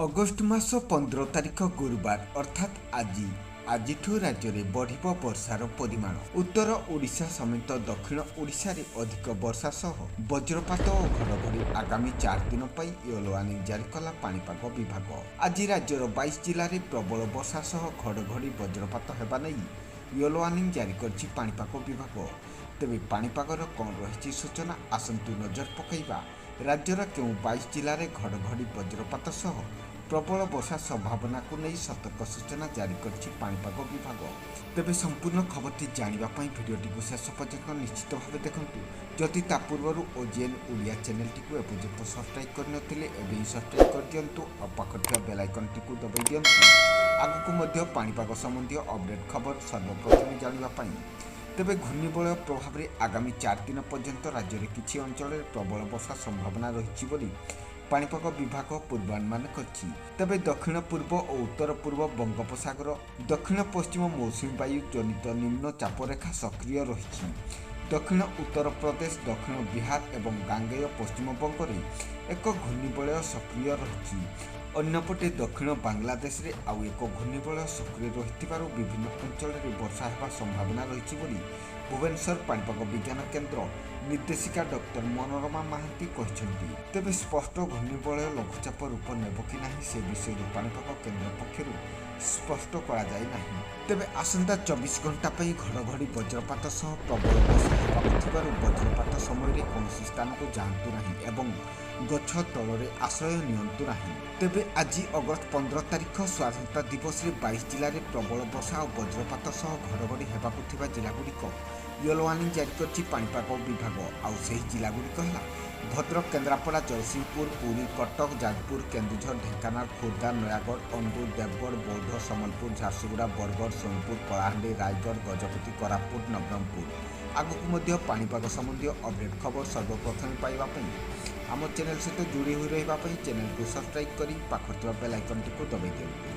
August ମାସ 15 ତାରିଖ ଗୁରୁବାର ଅର୍ଥାତ୍ ଆଜିଠୁ ରାଜ୍ୟରେ ବଢ଼ିବ ବର୍ଷାର ପରିମାଣ। ଉତ୍ତର ଓଡ଼ିଶା ସମେତ ଦକ୍ଷିଣ ଓଡ଼ିଶାରେ ଅଧିକ ବର୍ଷା ସହ ବଜ୍ରପାତ ଓ ଘଡ଼ଘଡ଼ି ଆଗାମୀ 4 ଦିନ ପାଇଁ ୟେଲୋ ୱାର୍ଣ୍ଣିଂ ଜାରି କଲା ପାଣିପାଗ ବିଭାଗ। ଆଜି ରାଜ୍ୟର 22 ଜିଲ୍ଲାରେ ପ୍ରବଳ ବର୍ଷା ସହ ଘଡ଼ଘଡ଼ି ବଜ୍ରପାତ ହେବା ନେଇ ୟେଲୋ ୱାର୍ଣ୍ଣିଂ ଜାରି କରିଛି ପାଣିପାଗ ବିଭାଗ। ତେବେ ପାଣିପାଗର କ'ଣ ରହିଛି ସୂଚନା, ଆସନ୍ତୁ ନଜର ପକାଇବା ରାଜ୍ୟର କେଉଁ 22 ଜିଲ୍ଲାରେ ଘଡ଼ଘଡ଼ି ବଜ୍ରପାତ ସହ ପ୍ରବଳ ବର୍ଷା ସମ୍ଭାବନାକୁ ନେଇ ସତର୍କ ସୂଚନା ଜାରି କରିଛି ପାଣିପାଗ ବିଭାଗ। ତେବେ ସମ୍ପୂର୍ଣ୍ଣ ଖବରଟି ଜାଣିବା ପାଇଁ ଭିଡ଼ିଓଟିକୁ ଶେଷ ପର୍ଯ୍ୟନ୍ତ ନିଶ୍ଚିତ ଭାବେ ଦେଖନ୍ତୁ। ଯଦି ତା ପୂର୍ବରୁ OGN ଓଡ଼ିଆ ଚ୍ୟାନେଲଟିକୁ ଏପର୍ଯ୍ୟନ୍ତ ସବସ୍କ୍ରାଇବ୍ କରିନଥିଲେ ଏବେ ହିଁ ସବସ୍କ୍ରାଇବ୍ କରିଦିଅନ୍ତୁ ଆଉ ପାଖରେ ଥିବା ବେଲ୍ ଆଇକନ୍ଟିକୁ ଦବାଇ ଦିଅନ୍ତୁ ଆଗକୁ ମଧ୍ୟ ପାଣିପାଗ ସମ୍ବନ୍ଧୀୟ ଅପଡେଟ୍ ଖବର ସର୍ବପ୍ରଥମେ ଜାଣିବା ପାଇଁ। ତେବେ ଘୂର୍ଣ୍ଣିବଳୟ ପ୍ରଭାବରେ ଆଗାମୀ 4 ଦିନ ପର୍ଯ୍ୟନ୍ତ ରାଜ୍ୟରେ କିଛି ଅଞ୍ଚଳରେ ପ୍ରବଳ ବର୍ଷା ସମ୍ଭାବନା ରହିଛି ବୋଲି ପାଣିପାଗ ବିଭାଗ ପୂର୍ବାନୁମାନ କରିଛି। ତେବେ ଦକ୍ଷିଣ ପୂର୍ବ ଓ ଉତ୍ତର ପୂର୍ବ ବଙ୍ଗୋପସାଗର ଦକ୍ଷିଣ ପଶ୍ଚିମ ମୌସୁମୀ ବାୟୁ ଜନିତ ନିମ୍ନ ଚାପରେଖା ସକ୍ରିୟ ରହିଛି। ଦକ୍ଷିଣ ଉତ୍ତର ପ୍ରଦେଶ, ଦକ୍ଷିଣ ବିହାର ଏବଂ ଗାଙ୍ଗେୟ ପଶ୍ଚିମବଙ୍ଗରେ ଏକ ଘୂର୍ଣ୍ଣିବଳୟ ସକ୍ରିୟ ରହିଛି। ଅନ୍ୟପଟେ ଦକ୍ଷିଣ ବାଂଲାଦେଶରେ ଆଉ ଏକ ଘୂର୍ଣ୍ଣିବଳୟ ସକ୍ରିୟ ରହିଥିବାରୁ ବିଭିନ୍ନ ଅଞ୍ଚଳରେ ବର୍ଷା ହେବା ସମ୍ଭାବନା ରହିଛି ବୋଲି ଭୁବନେଶ୍ୱର ପାଣିପାଗ ବିଜ୍ଞାନ କେନ୍ଦ୍ର ନିର୍ଦ୍ଦେଶିକା ଡକ୍ଟର ମନୋରମା ମହାନ୍ତି କହିଛନ୍ତି। ତେବେ ସ୍ପଷ୍ଟ ଘୂର୍ଣ୍ଣିବଳୟ ଲଘୁଚାପ ରୂପ ନେବ କି ନାହିଁ ସେ ବିଷୟରେ ପାଣିପାଗ କେନ୍ଦ୍ର ପକ୍ଷରୁ ସ୍ପଷ୍ଟ କରାଯାଇ ନାହିଁ। ତେବେ ଆସନ୍ତା 24 ଘଣ୍ଟା ପାଇଁ ଘଡ଼ଘଡ଼ି ବଜ୍ରପାତ ସହ ପ୍ରବଳ ବର୍ଷା ହେବାକୁ ଥିବାରୁ ବଜ୍ରପାତ ସମୟରେ କୌଣସି ସ୍ଥାନକୁ ଯାଆନ୍ତୁ ନାହିଁ ଏବଂ ଗଛ ତଳରେ ଆଶ୍ରୟ ନିଅନ୍ତୁ ନାହିଁ। ତେବେ ଆଜି ଅଗଷ୍ଟ 15 ତାରିଖ ସ୍ୱାଧୀନତା ଦିବସରେ 22 ଜିଲ୍ଲାରେ ପ୍ରବଳ ବର୍ଷା ଓ ବଜ୍ରପାତ ସହ ଘଡ଼ଘଡ଼ି ହେବାକୁ ଥିବା ଜିଲ୍ଲାଗୁଡ଼ିକ ୟେଲୋ ୱାର୍ଣ୍ଣିଂ ଜାରି କରିଛି ପାଣିପାଗ ବିଭାଗ। ଆଉ ସେହି ଜିଲ୍ଲାଗୁଡ଼ିକ ହେଲା ଭଦ୍ରକ, କେନ୍ଦ୍ରାପଡ଼ା, ଜଗତସିଂହପୁର, ପୁରୀ, କଟକ, ଯାଜପୁର, କେନ୍ଦୁଝର, ଢେଙ୍କାନାଳ, ଖୋର୍ଦ୍ଧା, ନୟାଗଡ଼, ଅନୁଗୁଳ, ଦେବଗଡ଼, ବୌଦ୍ଧ, ସମ୍ବଲପୁର, ଝାରସୁଗୁଡ଼ା, ବରଗଡ଼, ସୋନପୁର, କଳାହାଣ୍ଡି, ରାୟଗଡ଼, ଗଜପତି, କୋରାପୁଟ, ନବରଙ୍ଗପୁର। ଆଗକୁ ମଧ୍ୟ ପାଣିପାଗ ସମ୍ବନ୍ଧୀୟ ଅପଡେଟ୍ ଖବର ସର୍ବପ୍ରଥମେ ପାଇବା ପାଇଁ ଆମ ଚ୍ୟାନେଲ ସହିତ ଯୋଡ଼ି ହୋଇ ରହିବା ପାଇଁ ଚ୍ୟାନେଲକୁ ସବସ୍କ୍ରାଇବ୍ କରି ପାଖରେ ଥିବା ବେଲ୍ ଆଇକନ୍ଟିକୁ ଦବାଇ ଦିଅନ୍ତୁ।